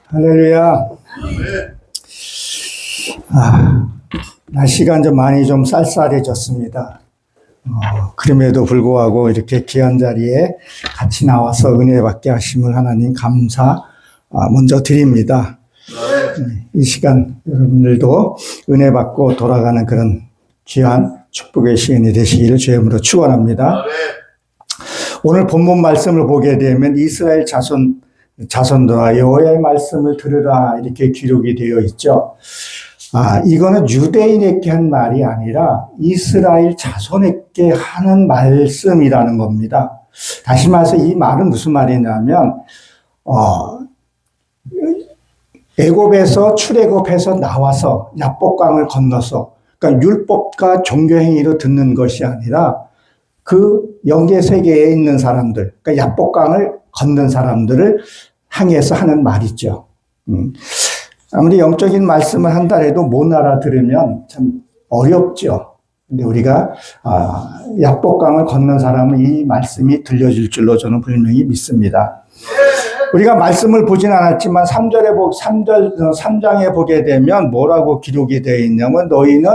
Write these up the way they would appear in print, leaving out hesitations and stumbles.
할렐루야. 날씨가 이제 많이 좀 쌀쌀해졌습니다. 그럼에도 불구하고 이렇게 귀한 자리에 같이 나와서 은혜 받게 하심을 하나님 감사 먼저 드립니다. 이 시간 여러분들도 은혜 받고 돌아가는 그런 귀한 축복의 시간이 되시기를 주의 이름으로 축원합니다. 오늘 본문 말씀을 보게 되면 이스라엘 자손들아 여호와의 말씀을 들으라 이렇게 기록이 되어 있죠. 이거는 유대인에게 한 말이 아니라 이스라엘 자손에게 하는 말씀이라는 겁니다. 다시 말해서 이 말은 무슨 말이냐면 애굽에서 출애굽해서 나와서 야복강을 건너서 그러니까 율법과 종교행위로 듣는 것이 아니라 그 영계 세계에 있는 사람들, 그러니까 야복강을 건넌 사람들을 향해서 하는 말이죠. 아무리 영적인 말씀을 한다해도 못 알아들으면 참 어렵죠. 근데 우리가 야복강을 건넌 사람은 이 말씀이 들려질 줄로 저는 분명히 믿습니다. 우리가 말씀을 보진 않았지만 3장에 보게 되면 뭐라고 기록이 되어 있냐면 너희는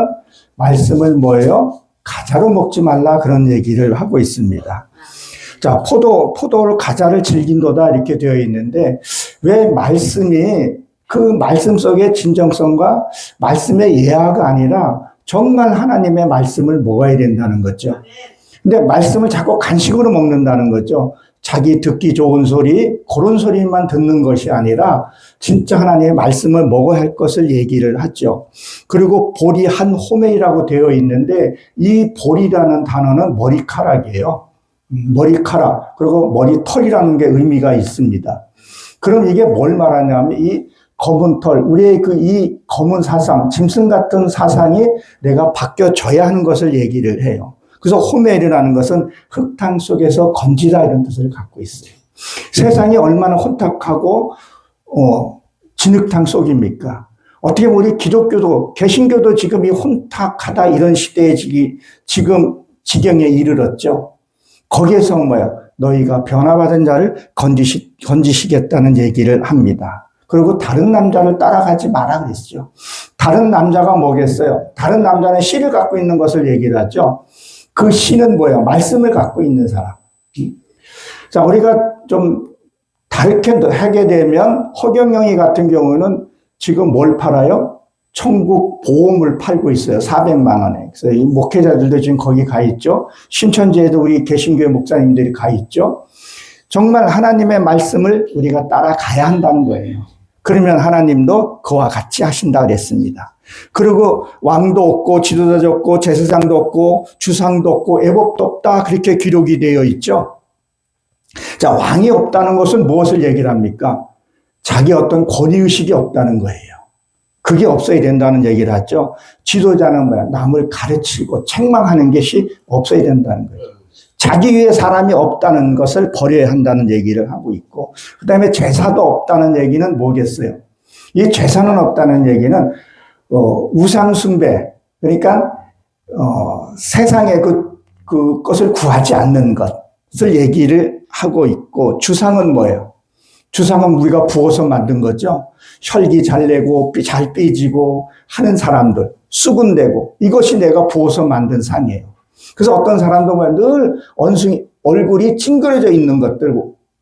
말씀을 뭐예요? 가자로 먹지 말라 그런 얘기를 하고 있습니다. 자, 포도를 가자를 즐긴도다 이렇게 되어 있는데 왜 말씀이 그 말씀 속의 진정성과 말씀의 예화가 아니라 정말 하나님의 말씀을 먹어야 된다는 거죠. 근데 말씀을 자꾸 간식으로 먹는다는 거죠. 자기 듣기 좋은 소리, 그런 소리만 듣는 것이 아니라 진짜 하나님의 말씀을 먹어야 할 것을 얘기를 하죠. 그리고 보리 한 호멜이라고 되어 있는데 이 보리라는 단어는 머리카락이에요. 머리카락, 그리고 머리털이라는 게 의미가 있습니다. 그럼 이게 뭘 말하냐면 이 검은 털, 우리의 이 검은 사상, 짐승 같은 사상이 내가 바뀌어져야 하는 것을 얘기를 해요. 그래서 호멜이라는 것은 흙탕 속에서 건지다 이런 뜻을 갖고 있어요. 세상이 얼마나 혼탁하고 진흙탕 속입니까? 어떻게 보면 우리 기독교도 개신교도 지금 이 혼탁하다 이런 시대에 지금 지경에 이르렀죠. 거기에서 뭐야? 너희가 변화받은 자를 건지시겠다는 얘기를 합니다. 그리고 다른 남자를 따라가지 마라 그랬죠. 다른 남자가 뭐겠어요? 다른 남자는 씨를 갖고 있는 것을 얘기를 하죠. 그 씨는 뭐예요? 말씀을 갖고 있는 사람. 자, 우리가 좀 다르게 하게 되면 허경영이 같은 경우는 지금 뭘 팔아요? 천국 보험을 팔고 있어요. 400만 원에. 그래서 이 목회자들도 지금 거기 가 있죠. 신천지에도 우리 개신교회 목사님들이 가 있죠. 정말 하나님의 말씀을 우리가 따라가야 한다는 거예요. 그러면 하나님도 그와 같이 하신다 그랬습니다. 그리고 왕도 없고 지도자도 없고 제사장도 없고 주상도 없고 애법도 없다 그렇게 기록이 되어 있죠. 자, 왕이 없다는 것은 무엇을 얘기를 합니까? 자기 어떤 권위의식이 없다는 거예요. 그게 없어야 된다는 얘기를 하죠. 지도자는 뭐야? 남을 가르치고 책망하는 것이 없어야 된다는 거예요. 자기 위에 사람이 없다는 것을 버려야 한다는 얘기를 하고 있고, 그 다음에 제사도 없다는 얘기는 뭐겠어요? 이 제사는 없다는 얘기는 우상숭배, 그러니까 세상의 그것을 구하지 않는 것을 얘기를 하고 있고, 주상은 뭐예요? 주상은 우리가 부어서 만든 거죠. 혈기 잘 내고 잘 삐지고 하는 사람들, 수군대고 이것이 내가 부어서 만든 상이에요. 그래서 어떤 사람도 늘 얼굴이 찡그려져 있는 것들,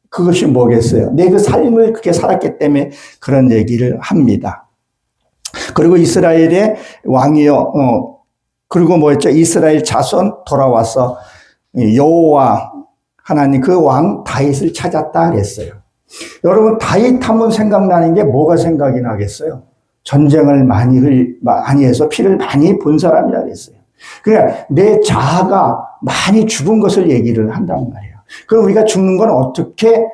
그것이 뭐겠어요? 내 그 삶을 그렇게 살았기 때문에 그런 얘기를 합니다. 그리고 이스라엘의 왕이요, 그리고 뭐였죠? 이스라엘 자손 돌아와서 여호와 하나님 그 왕 다윗을 찾았다 그랬어요. 여러분, 다윗 하면 생각나는 게 뭐가 생각이 나겠어요? 전쟁을 많이 해서 피를 많이 본 사람이라 그랬어요. 그러니까 내 자아가 많이 죽은 것을 얘기를 한단 말이에요. 그럼 우리가 죽는 건 어떻게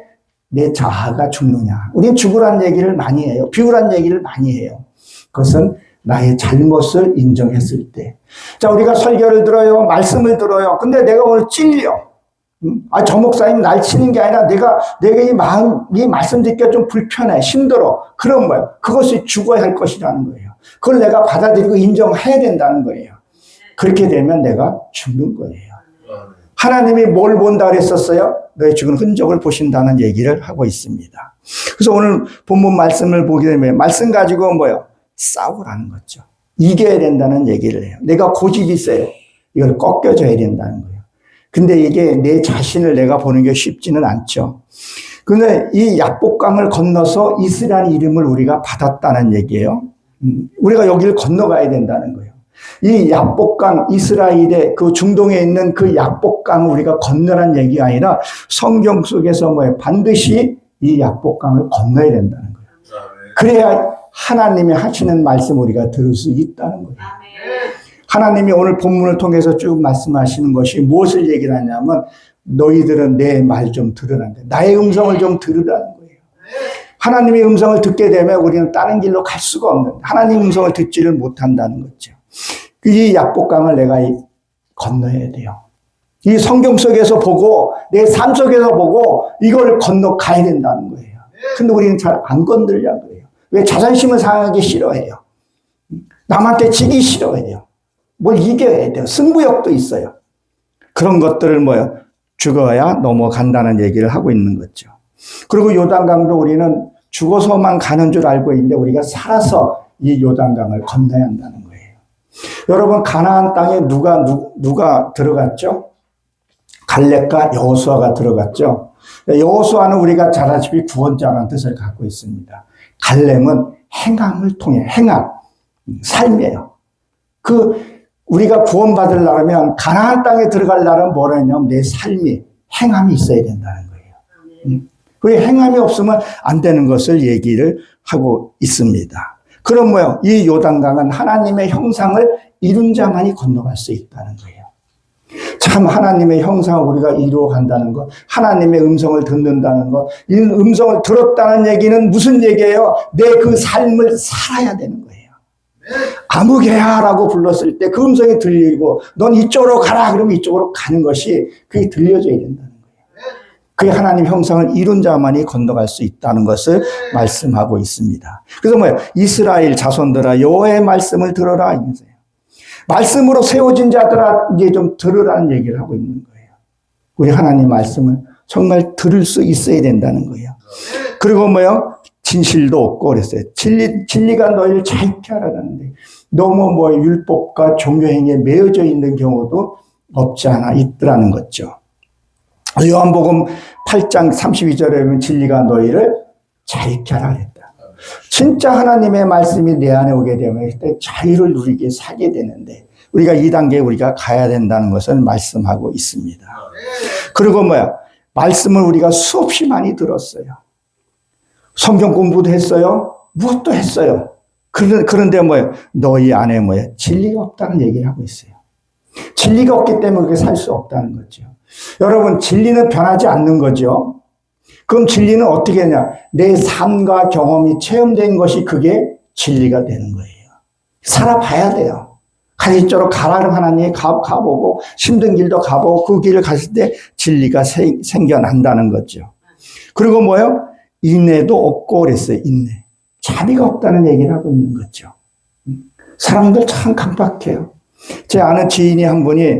내 자아가 죽느냐? 우리는 죽으라는 얘기를 많이 해요. 비우라는 얘기를 많이 해요. 그것은 나의 잘못을 인정했을 때. 자, 우리가 설교를 들어요. 말씀을 들어요. 근데 내가 오늘 찔려. 저 목사님 날 치는 게 아니라 내가 이 말씀 듣기가 좀 불편해, 힘들어. 그럼 뭐야? 그것이 죽어야 할 것이라는 거예요. 그걸 내가 받아들이고 인정해야 된다는 거예요. 그렇게 되면 내가 죽는 거예요. 하나님이 뭘 본다 그랬었어요? 너의 죽은 흔적을 보신다는 얘기를 하고 있습니다. 그래서 오늘 본문 말씀을 보게 되면 말씀 가지고 뭐요? 싸우라는 거죠. 이겨야 된다는 얘기를 해요. 내가 고집이 있어요. 이걸 꺾여줘야 된다는 거예요. 근데 이게 내 자신을 내가 보는 게 쉽지는 않죠. 근데 이 약복강을 건너서 이스라엘 이름을 우리가 받았다는 얘기예요. 우리가 여기를 건너가야 된다는 거예요. 이 약복강, 이스라엘의 그 중동에 있는 그 약복강을 우리가 건너라는 얘기가 아니라 성경 속에서 뭐예요? 반드시 이 약복강을 건너야 된다는 거예요. 그래야 하나님이 하시는 말씀 우리가 들을 수 있다는 거예요. 하나님이 오늘 본문을 통해서 쭉 말씀하시는 것이 무엇을 얘기를 하냐면 너희들은 내 말 좀 들으라는 거예요. 나의 음성을 좀 들으라는 거예요. 하나님의 음성을 듣게 되면 우리는 다른 길로 갈 수가 없는, 하나님 음성을 듣지를 못한다는 거죠. 이 약복강을 내가 건너야 돼요. 이 성경 속에서 보고 내 삶 속에서 보고 이걸 건너가야 된다는 거예요. 근데 우리는 잘 안 건들려고 해요. 왜? 자존심을 상하기 싫어해요. 남한테 지기 싫어해요. 뭘 이겨야 돼요. 승부욕도 있어요. 그런 것들을 뭐요? 죽어야 넘어간다는 얘기를 하고 있는 거죠. 그리고 요단강도 우리는 죽어서만 가는 줄 알고 있는데 우리가 살아서 이 요단강을 건너야 한다는 거예요. 여러분, 가나안 땅에 누가 들어갔죠? 갈렙과 여호수아가 들어갔죠. 여호수아는 우리가 잘 아시다시피 구원자라는 뜻을 갖고 있습니다. 갈렙은 행함을 통해, 행함, 삶이에요. 우리가 구원받으려면 가나안 땅에 들어가려면 뭐라 했냐면 내 삶이, 행함이 있어야 된다는 거예요. 그 행함이 없으면 안 되는 것을 얘기를 하고 있습니다. 그럼 뭐요? 이 요단강은 하나님의 형상을 이룬 자만이 건너갈 수 있다는 거예요. 참 하나님의 형상을 우리가 이루어 간다는 것, 하나님의 음성을 듣는다는 것, 이 음성을 들었다는 얘기는 무슨 얘기예요? 내 그 삶을 살아야 되는 거예요. 아무개야라고 불렀을 때 그 음성이 들리고 넌 이쪽으로 가라 그러면 이쪽으로 가는 것이 그게 들려줘야 된다는 거예요. 그게 하나님 형상을 이룬 자만이 건너갈 수 있다는 것을 말씀하고 있습니다. 그래서 뭐예요? 이스라엘 자손들아 여호와의 말씀을 들어라 이거예요. 말씀으로 세워진 자들아 이제 좀 들으라는 얘기를 하고 있는 거예요. 우리 하나님 말씀을 정말 들을 수 있어야 된다는 거예요. 그리고 뭐예요? 진실도 없고 그랬어요. 진리가 너희를 자유케 하라는데 너무 율법과 종교행위에 매여져 있는 경우도 없지 않아 있더라는 거죠. 요한복음 8장 32절에 보면 진리가 너희를 자유케 하라 했다. 진짜 하나님의 말씀이 내 안에 오게 되면 그때 자유를 누리게 살게 되는데 우리가 이 단계에 우리가 가야 된다는 것을 말씀하고 있습니다. 그리고 말씀을 우리가 수없이 많이 들었어요. 성경 공부도 했어요. 무엇도 했어요. 그런데 너희 안에 진리가 없다는 얘기를 하고 있어요. 진리가 없기 때문에 그렇게 살 수 없다는 거죠. 여러분, 진리는 변하지 않는 거죠. 그럼 진리는 어떻게 하냐? 내 삶과 경험이 체험된 것이 그게 진리가 되는 거예요. 살아봐야 돼요. 이쪽으로 가라 그러면 하나님이 가보고 힘든 길도 가보고 그 길을 갔을 때 진리가 생겨난다는 거죠. 그리고 인내도 없고 그랬어요. 인내. 자비가 없다는 얘기를 하고 있는 거죠. 사람들 참 강박해요. 제 아는 지인이 한 분이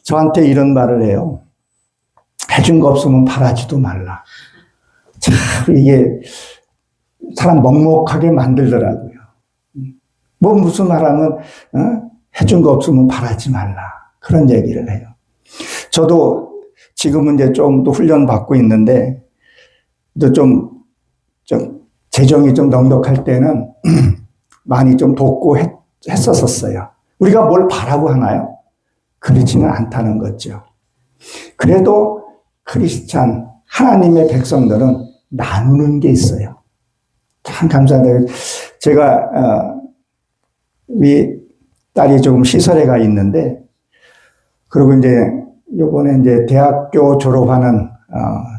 저한테 이런 말을 해요. 해준 거 없으면 바라지도 말라. 참 이게 사람 먹먹하게 만들더라고요. 무슨 말하면 해준 거 없으면 바라지 말라. 그런 얘기를 해요. 저도 지금은 이제 좀 더 훈련 받고 있는데 좀 재정이 좀 넉넉할 때는 많이 좀 돕고 했었어요. 우리가 뭘 바라고 하나요? 그렇지는 않다는 거죠. 그래도 크리스찬 하나님의 백성들은 나누는 게 있어요. 참 감사해요. 제가 우리 딸이 조금 시설에 가 있는데 그리고 요번에 대학교 졸업하는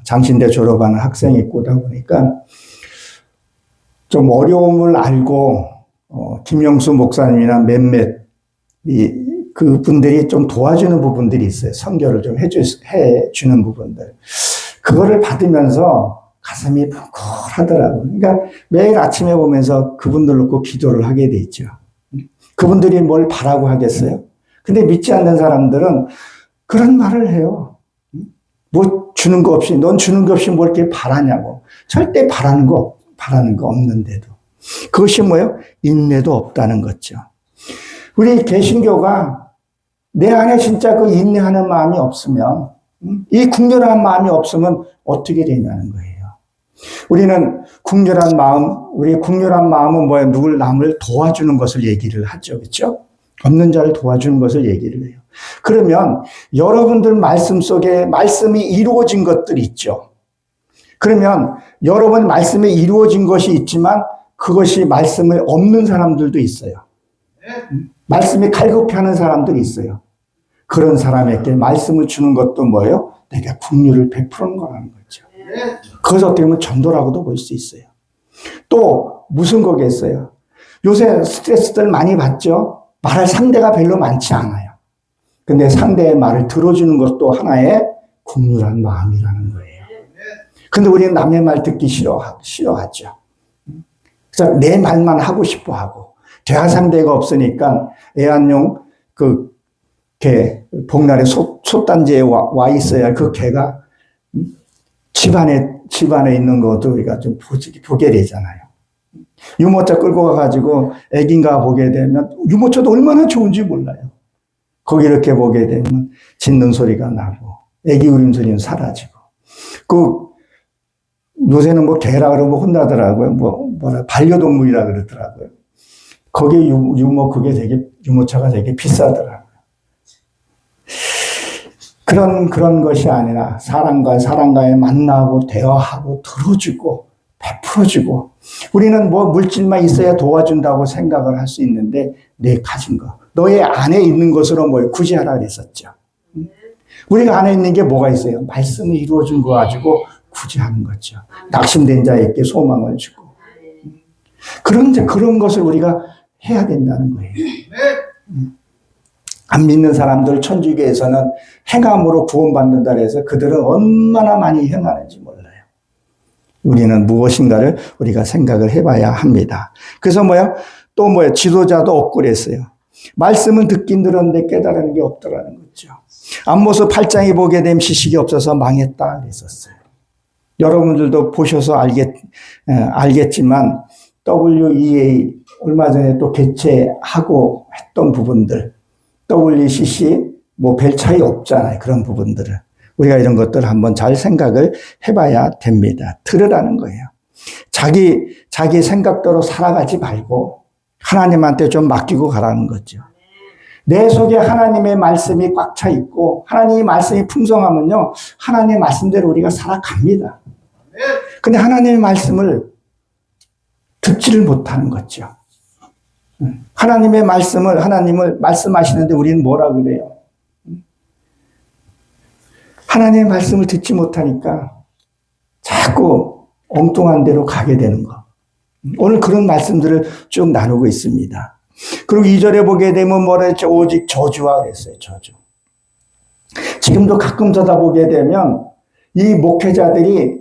장신대 졸업하는 학생이 있고 다 보니까 좀 어려움을 알고 김영수 목사님이나 몇몇 그분들이 좀 도와주는 부분들이 있어요. 선교를 좀 해주는 부분들. 그거를 받으면서 가슴이 뭉클하더라고요. 그러니까 매일 아침에 보면서 그분들 놓고 기도를 하게 돼 있죠. 그분들이 뭘 바라고 하겠어요? 근데 믿지 않는 사람들은 그런 말을 해요. 뭐 주는 거 없이, 넌 주는 거 없이 뭘 이렇게 바라냐고. 절대 바라는 거 없는데도. 그것이 뭐예요? 인내도 없다는 거죠. 우리 개신교가 내 안에 진짜 그 인내하는 마음이 없으면, 이 국률한 마음이 없으면 어떻게 되냐는 거예요. 우리는 국률한 마음, 우리 국률한 마음은 뭐예요? 누굴 남을 도와주는 것을 얘기를 하죠. 그렇죠? 없는 자를 도와주는 것을 얘기를 해요. 그러면 여러분들 말씀 속에 말씀이 이루어진 것들이 있죠. 그러면 여러분 말씀에 이루어진 것이 있지만 그것이 말씀을 없는 사람들도 있어요. 말씀이 갈급해하는 사람들이 있어요. 그런 사람에게 말씀을 주는 것도 뭐예요? 내가 긍휼을 베푸는 거라는 거죠. 그것을 어떻게 보면 전도라고도 볼 수 있어요. 또 무슨 거겠어요? 요새 스트레스들 많이 받죠? 말할 상대가 별로 많지 않아요. 근데 상대의 말을 들어주는 것도 하나의 긍휼한 마음이라는 거예요. 근데 우리는 남의 말 듣기 싫어하죠. 그래서 내 말만 하고 싶어 하고, 대화 상대가 없으니까 애완용 개, 복날에 솥단지에 와 있어야 그 개가 집안에 있는 것도 우리가 좀 보게 되잖아요. 유모차 끌고 가가지고 애기인가 보게 되면 유모차도 얼마나 좋은지 몰라요. 거기 이렇게 보게 되면 짖는 소리가 나고 애기 울음소리는 사라지고. 요새는 뭐 개라 그러면 혼나더라고요. 반려동물이라 그러더라고요. 거기에 유모차가 되게 비싸더라고요. 그런 것이 아니라 사람과의 만나고 대화하고 들어주고 베풀어주고, 우리는 뭐 물질만 있어야 도와준다고 생각을 할 수 있는데 내 가진 거, 너의 안에 있는 것으로 뭘 구제하라 그랬었죠. 우리가 안에 있는 게 뭐가 있어요? 말씀이 이루어진 거 가지고 구제하는 거죠. 낙심된 자에게 소망을 주고. 그런 것을 우리가 해야 된다는 거예요. 안 믿는 사람들 천주교에서는 행함으로 구원받는다 해서 그들은 얼마나 많이 행하는지 몰라요. 우리는 무엇인가를 우리가 생각을 해봐야 합니다. 그래서 지도자도 없고 그랬어요. 말씀은 듣긴 들었는데 깨달은 게 없더라는 거죠. 안모서 8장에 보게 되면 지식이 없어서 망했다 그랬었어요. 여러분들도 보셔서 알겠지만 WEA 얼마 전에 또 개최하고 했던 부분들, WCC 별 차이 없잖아요. 그런 부분들을. 우리가 이런 것들을 한번 잘 생각을 해봐야 됩니다. 들으라는 거예요. 자기 생각대로 살아가지 말고 하나님한테 좀 맡기고 가라는 거죠. 내 속에 하나님의 말씀이 꽉 차 있고 하나님의 말씀이 풍성하면요, 하나님의 말씀대로 우리가 살아갑니다. 근데 하나님의 말씀을 듣지를 못하는 거죠. 하나님의 하나님을 말씀하시는데 우리는 뭐라 그래요? 하나님의 말씀을 듣지 못하니까 자꾸 엉뚱한 데로 가게 되는 거. 오늘 그런 말씀들을 쭉 나누고 있습니다. 그리고 2절에 보게 되면 뭐라 했죠? 오직 저주와 그랬어요. 저주. 지금도 가끔 쳐다보게 되면 이 목회자들이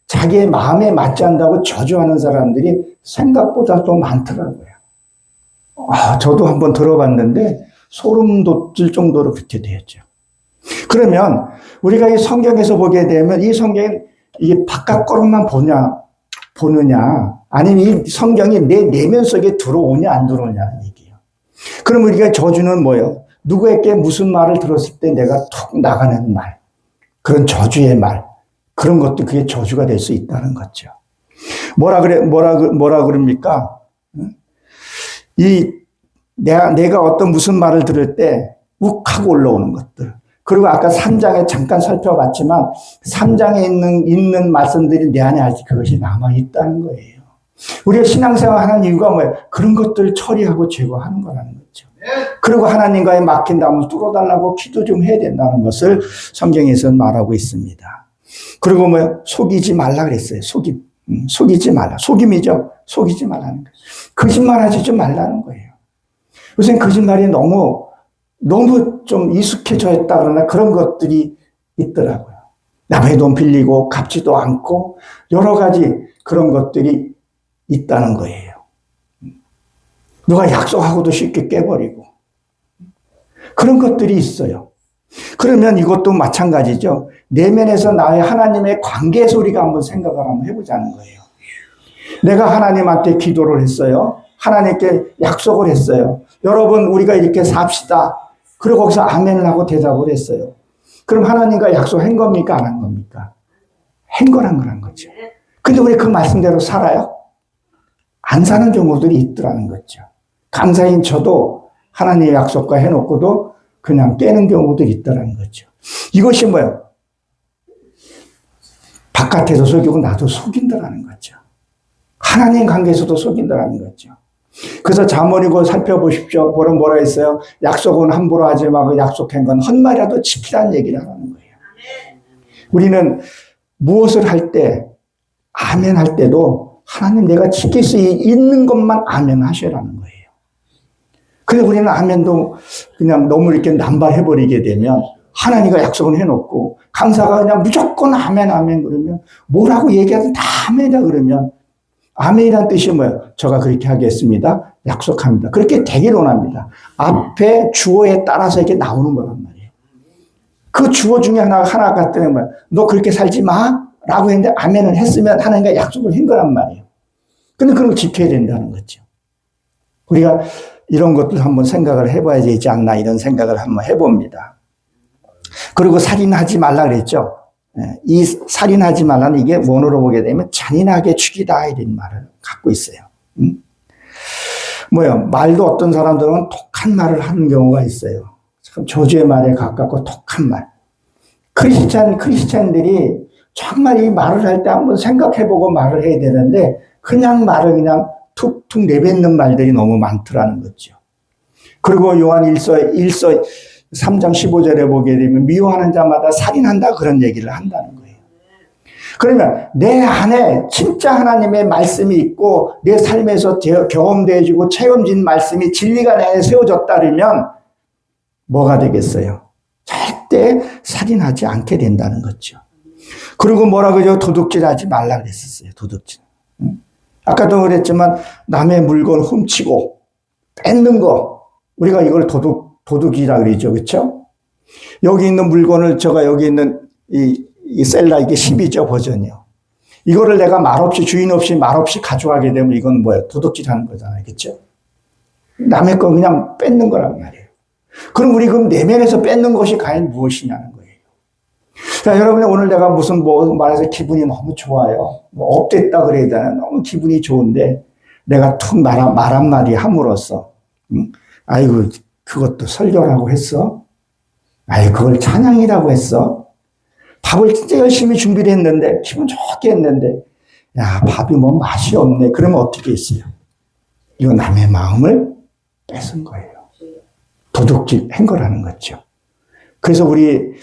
자기의 마음에 맞지 않는다고 저주하는 사람들이 생각보다 더 많더라고요. 저도 한번 들어봤는데 소름 돋을 정도로 그렇게 되었죠. 그러면 우리가 이 성경에서 보게 되면 이 성경이 이게 바깥 거로만 보느냐, 아니면 이 성경이 내 내면 속에 들어오냐 안 들어오냐는 얘기예요. 그럼 우리가 저주는 뭐예요? 누구에게 무슨 말을 들었을 때 내가 툭 나가는 말, 그런 저주의 말, 그런 것도 그게 저주가 될 수 있다는 거죠. 뭐라 그럽니까? 내가 어떤 무슨 말을 들을 때 욱하고 올라오는 것들. 그리고 아까 3장에 잠깐 살펴봤지만 3장에 있는 말씀들이 내 안에 아직 그것이 남아있다는 거예요. 우리가 신앙생활 하는 이유가 뭐예요? 그런 것들을 처리하고 제거하는 거라는 거죠. 그리고 하나님과의 막힌 담을 뚫어달라고 기도 좀 해야 된다는 것을 성경에서는 말하고 있습니다. 그리고 속이지 말라 그랬어요. 속이지 말라. 속임이죠. 속이지 말라는 거예요. 거짓말하지 좀 말라는 거예요. 요새는 거짓말이 너무 좀 익숙해져 있다 그러나 그런 것들이 있더라고요. 남의 돈 빌리고 갚지도 않고 여러 가지 그런 것들이 있다는 거예요. 누가 약속하고도 쉽게 깨버리고 그런 것들이 있어요. 그러면 이것도 마찬가지죠. 내면에서 나의 하나님의 관계에서 우리가 한번 생각을 한번 해보자는 거예요. 내가 하나님한테 기도를 했어요. 하나님께 약속을 했어요. 여러분, 우리가 이렇게 삽시다. 그리고 거기서 아멘을 하고 대답을 했어요. 그럼 하나님과 약속한 겁니까? 안 한 겁니까? 한 거란 거죠. 근데 우리 그 말씀대로 살아요? 안 사는 경우들이 있더라는 거죠. 강사인 저도 하나님의 약속과 해놓고도 그냥 깨는 경우들이 있더라는 거죠. 이것이 뭐예요? 바깥에서 속이고 나도 속인다라는 거죠. 하나님 관계에서도 속인다라는 거죠. 그래서 잠언이고 살펴보십시오. 뭐라 했어요? 약속은 함부로 하지 말고 약속한 건 헛말이라도 지키라는 얘기를 하는 거예요. 우리는 무엇을 할 때, 아멘 할 때도 하나님 내가 지킬 수 있는 것만 아멘 하셔라는 거예요. 그래서 우리는 아멘도 그냥 너무 이렇게 남발해버리게 되면 하나님과 약속은 해놓고 강사가 그냥 무조건 아멘 그러면 뭐라고 얘기하든 다 아멘이다 그러면 아멘이란 뜻이 뭐예요? 저가 그렇게 하겠습니다. 약속합니다. 그렇게 되길 원합니다. 앞에 주어에 따라서 이렇게 나오는 거란 말이에요. 그 주어 중에 하나 같은 뭐예요? 너 그렇게 살지 마? 라고 했는데 아멘을 했으면 하나님과 약속을 한 거란 말이에요. 근데 그런 거 지켜야 된다는 거죠. 우리가 이런 것들 한번 생각을 해봐야 되지 않나 이런 생각을 한번 해봅니다. 그리고 살인하지 말라 그랬죠. 이 살인하지 말라는 이게 원어로 보게 되면 잔인하게 죽이다 이런 말을 갖고 있어요. 말도 어떤 사람들은 독한 말을 하는 경우가 있어요. 참 저주의 말에 가깝고 독한 말. 크리스찬들이 정말 이 말을 할 때 한번 생각해보고 말을 해야 되는데 그냥 말을 그냥 툭툭 내뱉는 말들이 너무 많더라는 거죠. 그리고 요한 3장 15절에 보게 되면 미워하는 자마다 살인한다 그런 얘기를 한다는 거예요. 그러면 내 안에 진짜 하나님의 말씀이 있고 내 삶에서 경험되어지고 체험진 말씀이 진리가 내 안에 세워졌다 그러면 뭐가 되겠어요? 절대 살인하지 않게 된다는 거죠. 그리고 뭐라 그러죠? 도둑질하지 말라 그랬었어요. 도둑질. 아까도 그랬지만 남의 물건 훔치고 뺏는 거 우리가 이걸 도둑이라 그러죠. 그렇죠? 여기 있는 물건을 여기 있는 이 셀라 이게 10이죠 버전이요. 이거를 내가 말없이 주인 없이 말없이 가져가게 되면 이건 뭐예요? 도둑질하는 거잖아요. 그렇죠? 남의 거 그냥 뺏는 거란 말이에요. 그럼 우리 그럼 내면에서 뺏는 것이 과연 무엇이냐는 거예요. 자, 여러분 오늘 내가 무슨 말해서 기분이 너무 좋아요. 업됐다 그래야 되나? 너무 기분이 좋은데 내가 툭 말 한마디 함으로써 아이고 그것도 설교라고 했어? 아이고 그걸 찬양이라고 했어? 밥을 진짜 열심히 준비를 했는데 기분 좋게 했는데 야 밥이 뭐 맛이 없네. 그러면 어떻게 했어요? 이거 남의 마음을 뺏은 거예요. 도둑질 한 거라는 거죠. 그래서 우리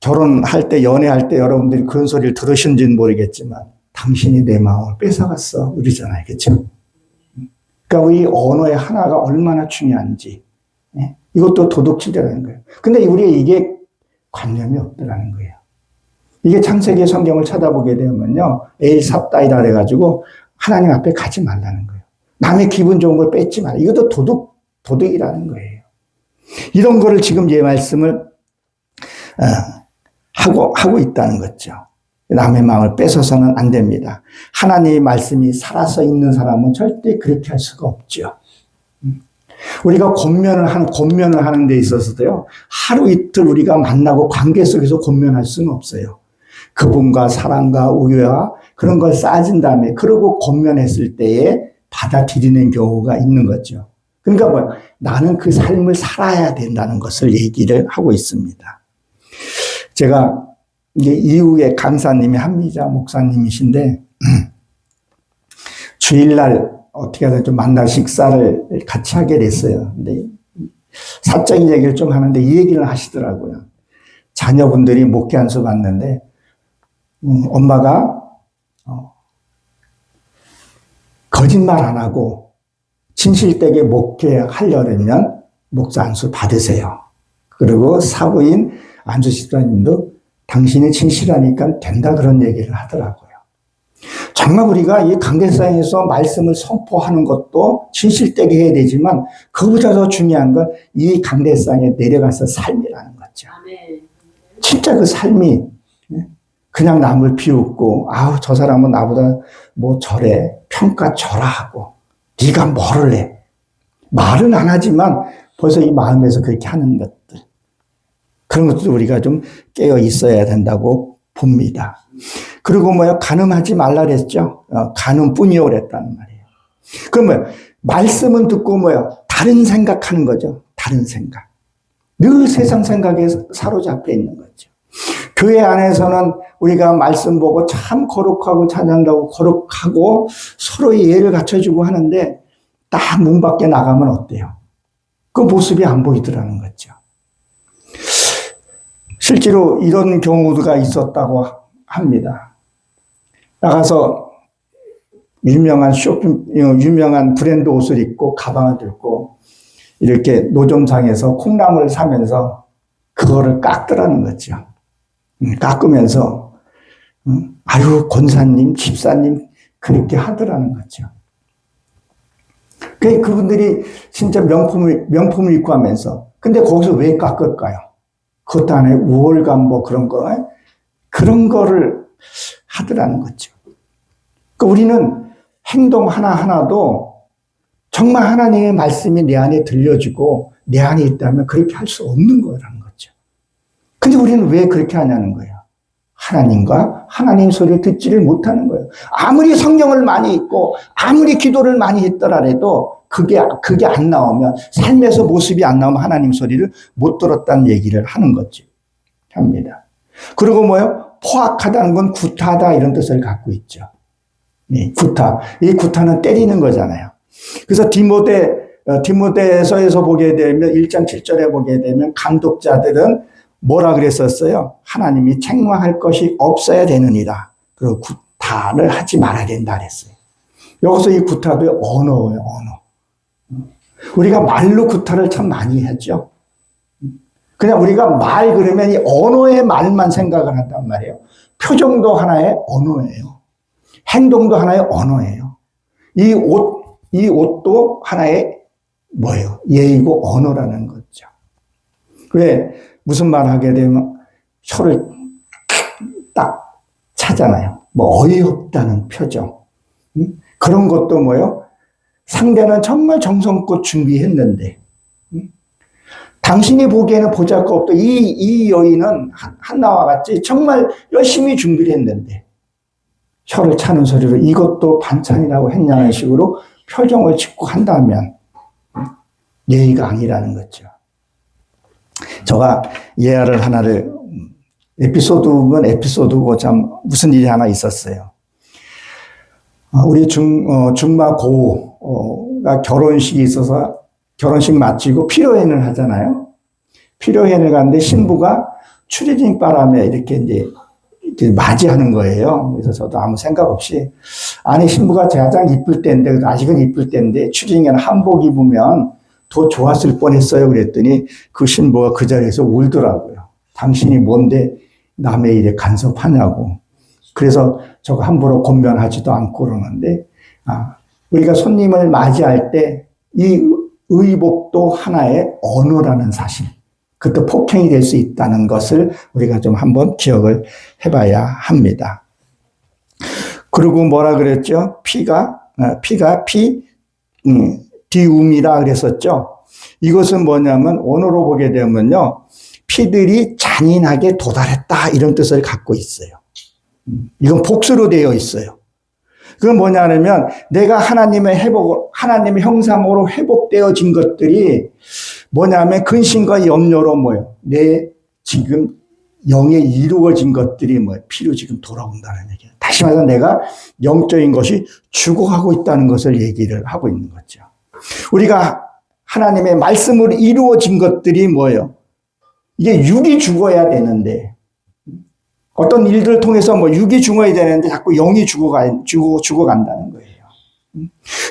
결혼할 때 연애할 때 여러분들이 그런 소리를 들으신지는 모르겠지만 당신이 내 마음을 뺏어갔어 그러잖아요. 그렇죠? 그러니까 우리 언어의 하나가 얼마나 중요한지 이것도 도둑질이라는 거예요. 근데 우리가 이게 관념이 없더라는 거예요. 이게 창세기 성경을 찾아보게 되면요. 에일 삽다이라 그래가지고 하나님 앞에 가지 말라는 거예요. 남의 기분 좋은 걸 뺏지 말라. 이것도 도둑이라는 거예요. 이런 거를 지금 이 말씀을 하고 있다는 거죠. 남의 마음을 뺏어서는 안 됩니다. 하나님의 말씀이 살아서 있는 사람은 절대 그렇게 할 수가 없죠. 우리가 권면을 하는 데 있어서도요, 하루 이틀 우리가 만나고 관계 속에서 권면할 수는 없어요. 그분과 사랑과 우애와 그런 걸 쌓아진 다음에, 그러고 권면했을 때에 받아들이는 경우가 있는 거죠. 그러니까 나는 그 삶을 살아야 된다는 것을 얘기를 하고 있습니다. 제가 이게 이후에 강사님이 한미자 목사님이신데 주일날 어떻게 하든 좀 만나 식사를 같이 하게 됐어요. 근데 사적인 얘기를 좀 하는데 이 얘기를 하시더라고요. 자녀분들이 목회 한 수 받는데 엄마가 거짓말 안 하고 진실되게 목회하려면 목사 안수 받으세요. 그리고 사부인 안수 집사님도 당신이 진실하니까 된다 그런 얘기를 하더라고요. 정말 우리가 이 강대상에서 말씀을 선포하는 것도 진실되게 해야 되지만 그보다 더 중요한 건 이 강대상에 내려가서 삶이라는 거죠. 진짜 그 삶이 그냥 남을 비웃고, 아우, 저 사람은 나보다 뭐 저래, 평가절하 하고, 네가 뭐를 해. 말은 안 하지만 벌써 이 마음에서 그렇게 하는 것들. 그런 것도 우리가 좀 깨어 있어야 된다고 봅니다. 그리고 간음하지 말라 그랬죠. 간음뿐이요 그랬단 말이에요. 그럼 말씀은 듣고 다른 생각하는 거죠. 다른 생각. 늘 세상 생각에 사로잡혀 있는 거죠. 교회 안에서는 우리가 말씀 보고 참 거룩하고 찬양하고 거룩하고 서로의 예를 갖춰주고 하는데 딱 문 밖에 나가면 어때요? 그 모습이 안 보이더라는 거죠. 실제로 이런 경우가 있었다고 합니다. 나가서 유명한 브랜드 옷을 입고 가방을 들고 이렇게 노점상에서 콩나물을 사면서 그거를 깎더라는 거죠. 깎으면서 아유 권사님, 집사님 그렇게 하더라는 거죠. 그분들이 진짜 명품을 입고 하면서 근데 거기서 왜 깎을까요? 그것도 안에 우월감 그런 거를 하더라는 거죠. 우리는 행동 하나하나도 정말 하나님의 말씀이 내 안에 들려지고 내 안에 있다면 그렇게 할 수 없는 거라는 거죠. 근데 우리는 왜 그렇게 하냐는 거예요. 하나님과 하나님 소리를 듣지를 못하는 거예요. 아무리 성경을 많이 읽고 아무리 기도를 많이 했더라도 그게 안 나오면 삶에서 모습이 안 나오면 하나님 소리를 못 들었다는 얘기를 하는 거지. 합니다. 그리고 포악하다는 건 구타하다 이런 뜻을 갖고 있죠. 네, 구타. 이 구타는 때리는 거잖아요. 그래서 디모데서에서 보게 되면 1장 7절에 보게 되면 감독자들은 뭐라 그랬었어요? 하나님이 책망할 것이 없어야 되느니라. 그리고 구타를 하지 말아야 된다 그랬어요. 여기서 이 구타도 언어예요, 언어. 우리가 말로 구타를 참 많이 했죠. 그냥 우리가 말 그러면 이 언어의 말만 생각을 한단 말이에요. 표정도 하나의 언어예요. 행동도 하나의 언어예요. 이 옷도 하나의 뭐예요? 예의고 언어라는 거죠. 왜 무슨 말 하게 되면 혀를 딱 차잖아요. 어이없다는 표정. 그런 것도 상대는 정말 정성껏 준비했는데 당신이 보기에는 보잘것없다. 이 여인은 한나와 같이 정말 열심히 준비를 했는데 혀를 차는 소리로 이것도 반찬이라고 했냐는 식으로 표정을 짓고 한다면 예의가 아니라는 거죠. 제가 예화를 하나를 에피소드면 에피소드고 참 무슨 일이 하나 있었어요. 우리 중마고가 결혼식이 있어서 결혼식 마치고 피로연을 하잖아요. 피로연을 가는데 신부가 추리닝 바람에 이렇게 맞이하는 거예요. 그래서 저도 아무 생각 없이 아니 신부가 가장 이쁠 때인데 아직은 이쁠 때인데 추리닝에는 한복 입으면 더 좋았을 뻔했어요. 그랬더니 그 신부가 그 자리에서 울더라고요. 당신이 뭔데 남의 일에 간섭하냐고. 그래서 저거 함부로 권면하지도 않고 그러는데 우리가 손님을 맞이할 때 이 의복도 하나의 언어라는 사실, 그것도 폭행이 될 수 있다는 것을 우리가 좀 한번 기억을 해봐야 합니다. 그리고 뭐라 그랬죠? 피가 디움이라 그랬었죠. 이것은 뭐냐면 언어로 보게 되면요, 피들이 잔인하게 도달했다 이런 뜻을 갖고 있어요. 이건 복수로 되어 있어요. 그건 뭐냐면 내가 하나님의 형상으로 회복되어진 것들이 뭐냐면 근심과 염려로 내 지금 영에 이루어진 것들이 피로 지금 돌아온다는 얘기예요. 다시 말해서 내가 영적인 것이 죽어가고 있다는 것을 얘기를 하고 있는 거죠. 우리가 하나님의 말씀으로 이루어진 것들이 뭐예요? 이게 육이 죽어야 되는데 어떤 일들을 통해서 육이 죽어야 되는데 자꾸 영이 죽어간다는 거예요.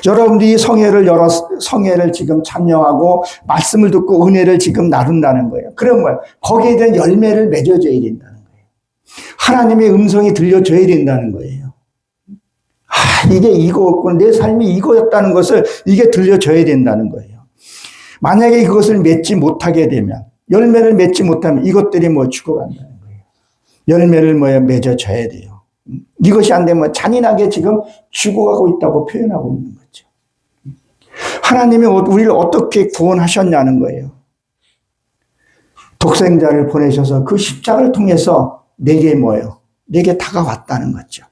여러분들이 성회를 지금 참여하고 말씀을 듣고 은혜를 지금 나눈다는 거예요. 그런 거기에 대한 열매를 맺어줘야 된다는 거예요. 하나님의 음성이 들려줘야 된다는 거예요. 이게 이거였고 내 삶이 이거였다는 것을 이게 들려줘야 된다는 거예요. 만약에 그것을 맺지 못하게 되면 열매를 맺지 못하면 이것들이 죽어간다는 거예요. 열매를 맺어줘야 돼요. 이것이 안 되면 잔인하게 지금 죽어가고 있다고 표현하고 있는 거죠. 하나님이 우리를 어떻게 구원하셨냐는 거예요. 독생자를 보내셔서 그 십자가를 통해서 내게 내게 다가왔다는 거죠.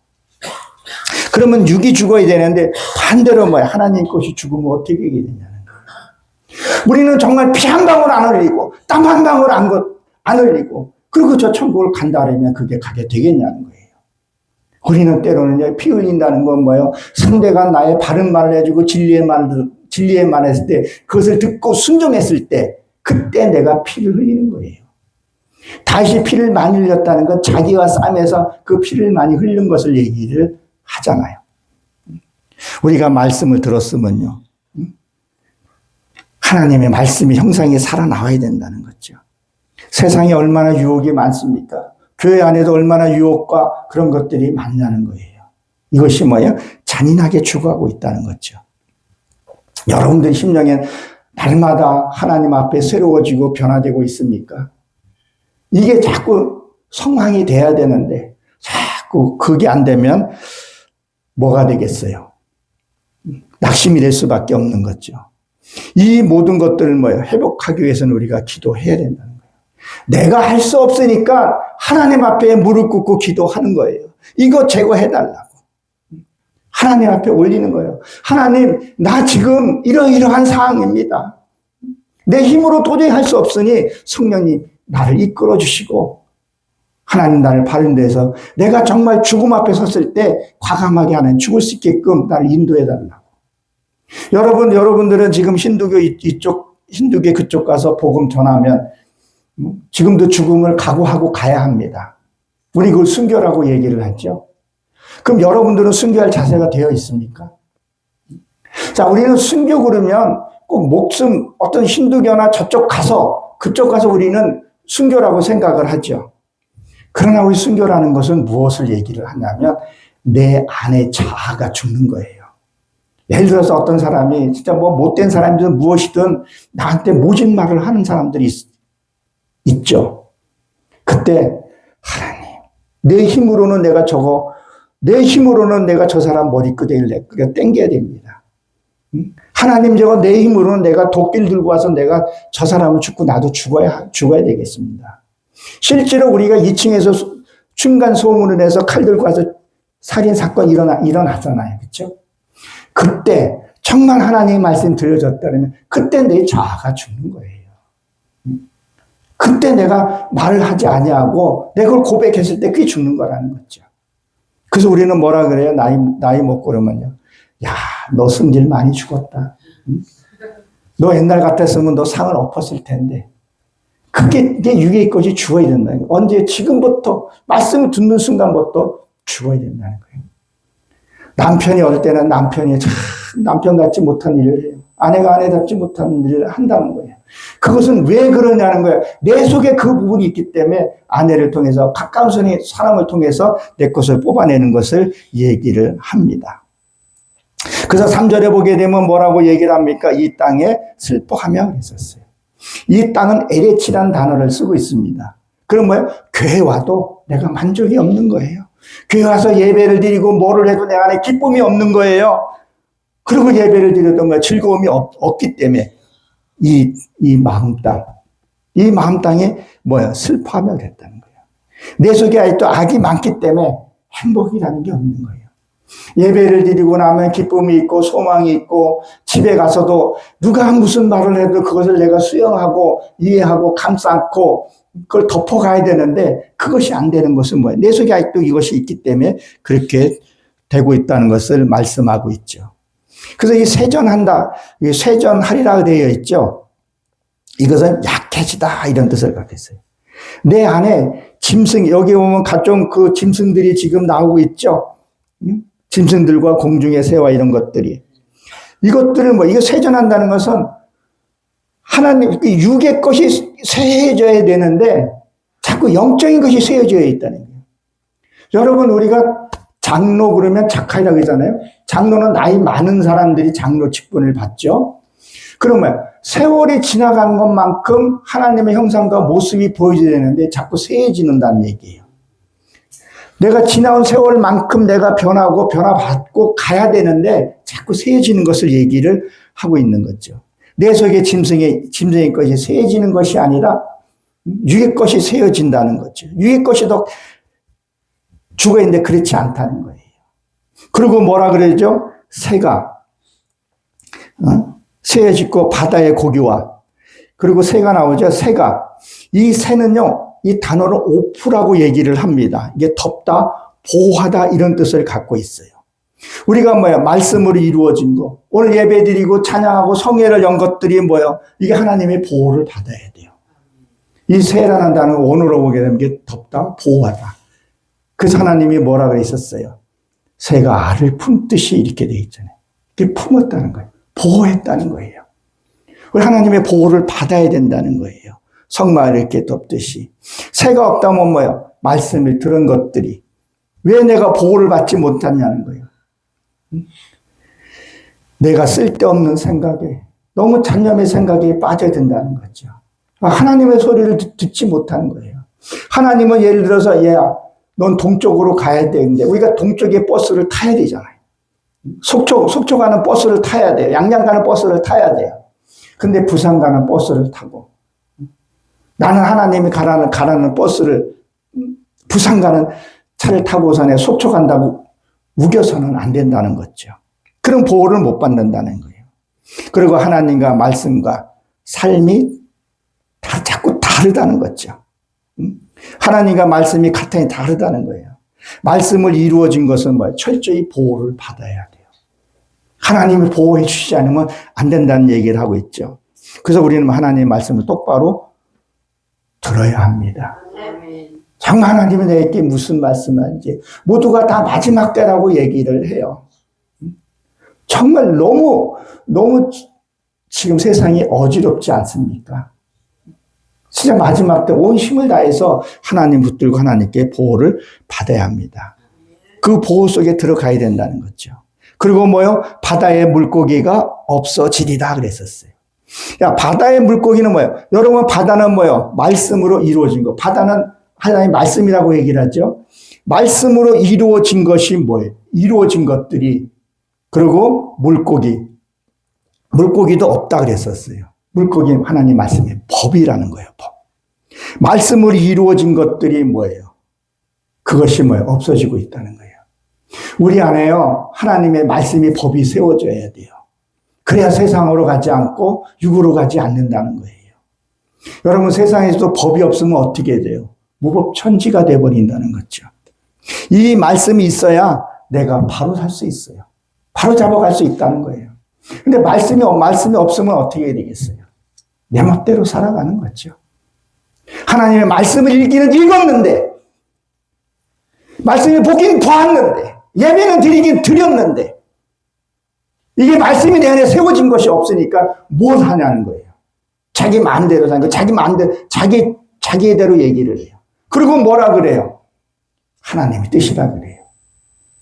그러면 육이 죽어야 되는데 반대로 하나님 것이 죽으면 어떻게 되게 되냐는 거예요. 우리는 정말 피 한 방울 안 흘리고 땀 한 방울 안 흘리고 그리고 저 천국을 간다라면 그게 가게 되겠냐는 거예요. 우리는 때로는 피 흘린다는 건 상대가 나의 바른 말을 해주고 진리의 말을 했을 때 그것을 듣고 순종했을 때 그때 내가 피를 흘리는 거예요. 다시 피를 많이 흘렸다는 건 자기와 싸움에서 그 피를 많이 흘린 것을 얘기를 하잖아요. 우리가 말씀을 들었으면요. 하나님의 말씀이 형상이 살아나와야 된다는 거죠. 세상에 얼마나 유혹이 많습니까? 교회 안에도 얼마나 유혹과 그런 것들이 많냐는 거예요. 이것이 잔인하게 죽어가고 있다는 거죠. 여러분들 심령엔 날마다 하나님 앞에 새로워지고 변화되고 있습니까? 이게 자꾸 성황이 돼야 되는데 자꾸 그게 안 되면 뭐가 되겠어요? 낙심이 될 수밖에 없는 거죠. 이 모든 것들을 회복하기 위해서는 우리가 기도해야 된다는 거예요. 내가 할 수 없으니까 하나님 앞에 무릎 꿇고 기도하는 거예요. 이거 제거해달라고. 하나님 앞에 올리는 거예요. 하나님, 나 지금 이러이러한 상황입니다. 내 힘으로 도저히 할 수 없으니 성령님 나를 이끌어 주시고 하나님 나를 바른 데서 내가 정말 죽음 앞에 섰을 때 과감하게 하나님 죽을 수 있게끔 나를 인도해 달라고. 여러분들은 지금 힌두교 그쪽 가서 복음 전하면 지금도 죽음을 각오하고 가야 합니다. 우리 그걸 순교라고 얘기를 하죠. 그럼 여러분들은 순교할 자세가 되어 있습니까? 자, 우리는 순교 그러면 꼭 목숨 어떤 힌두교나 그쪽 가서 우리는 순교라고 생각을 하죠. 그러나 우리 순교라는 것은 무엇을 얘기를 하냐면 내 안의 자아가 죽는 거예요. 예를 들어서 어떤 사람이 진짜 못된 사람이든 무엇이든 나한테 모진 말을 하는 사람들이 있죠. 그때 하나님, 내 힘으로는 내가 저 사람 머리끄댕이를 땡겨야 됩니다. 하나님, 내 힘으로는 내가 도끼를 들고 와서 내가 저 사람을 죽고 나도 죽어야 되겠습니다. 실제로 우리가 2층에서 층간 소음으로 해서 칼 들고 와서 살인 사건이 일어나잖아요. 그렇죠? 그때 정말 하나님의 말씀 들려줬다면 그때 내 자아가 죽는 거예요. 그때 내가 말을 하지 아니하고 내가 그걸 고백했을 때 그게 죽는 거라는 거죠. 그래서 우리는 뭐라 그래요? 나이 먹고 그러면요. 야, 너 승질 많이 죽었다. 너 옛날 같았으면 너 상을 엎었을 텐데. 그게 육의 것이 죽어야 된다는 거예요. 언제? 지금부터 말씀을 듣는 순간부터 죽어야 된다는 거예요. 남편이 어릴 때는 남편 같지 못한 일을 해요. 아내가 아내답지 못한 일을 한다는 거예요. 그것은 왜 그러냐는 거예요. 내 속에 그 부분이 있기 때문에 아내를 통해서 가까운 사람을 통해서 내 것을 뽑아내는 것을 얘기를 합니다. 그래서 3절에 보게 되면 뭐라고 얘기를 합니까? 이 땅에 슬퍼하며 그랬었어요. 이 땅은 에레치라는 단어를 쓰고 있습니다. 그럼 교회 와도 내가 만족이 없는 거예요. 교회 와서 예배를 드리고 뭐를 해도 내 안에 기쁨이 없는 거예요. 그리고 예배를 드려도 즐거움이 없기 때문에 이 마음 땅에 슬퍼하며 그랬다는 거예요. 내 속에 아직도 악이 많기 때문에 행복이라는 게 없는 거예요. 예배를 드리고 나면 기쁨이 있고 소망이 있고 집에 가서도 누가 무슨 말을 해도 그것을 내가 수용하고 이해하고 감싸고 그걸 덮어가야 되는데 그것이 안 되는 것은 뭐예요? 내 속에 아직도 이것이 있기 때문에 그렇게 되고 있다는 것을 말씀하고 있죠. 그래서 이 세전하리라 되어 있죠. 이것은 약해지다 이런 뜻을 갖고 있어요. 내 안에 짐승, 여기 보면 각종 그 짐승들이 지금 나오고 있죠. 짐승들과 공중의 새와 이런 것들이. 이것들은 이거 세전한다는 것은 하나님, 육의 것이 세해져야 되는데 자꾸 영적인 것이 세해져야 있다는 거예요. 여러분, 우리가 장로 그러면 작하이라고 하잖아요. 장로는 나이 많은 사람들이 장로 직분을 받죠. 그러면 세월이 지나간 것만큼 하나님의 형상과 모습이 보여져야 되는데 자꾸 세해지는다는 얘기예요. 내가 지나온 세월만큼 내가 변하고 변화받고 가야 되는데 자꾸 세워지는 것을 얘기를 하고 있는 거죠. 내 속에 짐승의 것이 세워지는 것이 아니라 육의 것이 세워진다는 거죠. 육의 것이 더 죽어있는데 그렇지 않다는 거예요. 그리고 뭐라 그러죠? 새가 세워지고 바다의 고기와 그리고 새가 나오죠. 새가. 이 새는요. 이 단어를 오프라고 얘기를 합니다. 이게 덮다, 보호하다 이런 뜻을 갖고 있어요. 우리가 뭐야? 말씀으로 이루어진 거. 오늘 예배드리고 찬양하고 성회를 연 것들이 뭐야? 이게 하나님의 보호를 받아야 돼요. 이 새라는 단어가 원어로 보게 되면 이게 덮다, 보호하다. 그래서 하나님이 뭐라 그랬었어요? 새가 알을 품듯이 이렇게 돼 있잖아요. 이게 품었다는 거예요. 보호했다는 거예요. 우리 하나님의 보호를 받아야 된다는 거예요. 성막을 이렇게 덮듯이. 새가 없다면 뭐예요? 말씀을 들은 것들이. 왜 내가 보호를 받지 못했냐는 거예요. 내가 쓸데없는 생각에, 너무 잡념의 생각에 빠져든다는 거죠. 하나님의 소리를 듣지 못하는 거예요. 하나님은 예를 들어서, 얘야, 넌 동쪽으로 가야 되는데, 우리가 동쪽에 버스를 타야 되잖아요. 속초 가는 버스를 타야 돼요. 양양 가는 버스를 타야 돼요. 근데 부산 가는 버스를 타고, 나는 하나님이 가라는 버스를, 부산 가는 차를 타고서는 속초 간다고 우겨서는 안 된다는 거죠. 그런 보호를 못 받는다는 거예요. 그리고 하나님과 말씀과 삶이 자꾸 다르다는 거죠. 하나님과 말씀이 같으니 다르다는 거예요. 말씀을 이루어진 것은 뭐예요? 철저히 보호를 받아야 돼요. 하나님이 보호해 주시지 않으면 안 된다는 얘기를 하고 있죠. 그래서 우리는 하나님의 말씀을 똑바로 들어야 합니다. 정말 하나님이 내게 무슨 말씀을 하는지 모두가 다 마지막 때라고 얘기를 해요. 정말 너무 지금 세상이 어지럽지 않습니까? 진짜 마지막 때 온 힘을 다해서 하나님 붙들고 하나님께 보호를 받아야 합니다. 그 보호 속에 들어가야 된다는 거죠. 그리고 뭐요? 바다의 물고기가 없어지리다 그랬었어요. 야, 바다의 물고기는 뭐예요? 여러분, 바다는 뭐예요? 말씀으로 이루어진 거. 바다는 하나님의 말씀이라고 얘기를 하죠. 말씀으로 이루어진 것이 뭐예요? 이루어진 것들이. 그리고 물고기도 없다 그랬었어요. 물고기는 하나님 말씀의 법이라는 거예요. 법. 말씀으로 이루어진 것들이 뭐예요? 그것이 뭐예요? 없어지고 있다는 거예요. 우리 안에요, 하나님의 말씀이 법이 세워져야 돼요. 그래야 세상으로 가지 않고 육으로 가지 않는다는 거예요. 여러분, 세상에서도 법이 없으면 어떻게 돼요? 무법천지가 돼버린다는 거죠. 이 말씀이 있어야 내가 바로 살 수 있어요. 바로 잡아갈 수 있다는 거예요. 근데 말씀이 없으면 어떻게 해야 되겠어요? 내 멋대로 살아가는 거죠. 하나님의 말씀을 읽었는데, 말씀을 보긴 보았는데, 예배는 드리긴 드렸는데, 이게 말씀이 내 안에 세워진 것이 없으니까 뭘 하냐는 거예요. 자기 마음대로 사는 거, 자기 마음대로, 자기대로 얘기를 해요. 그리고 뭐라 그래요? 하나님의 뜻이라 그래요.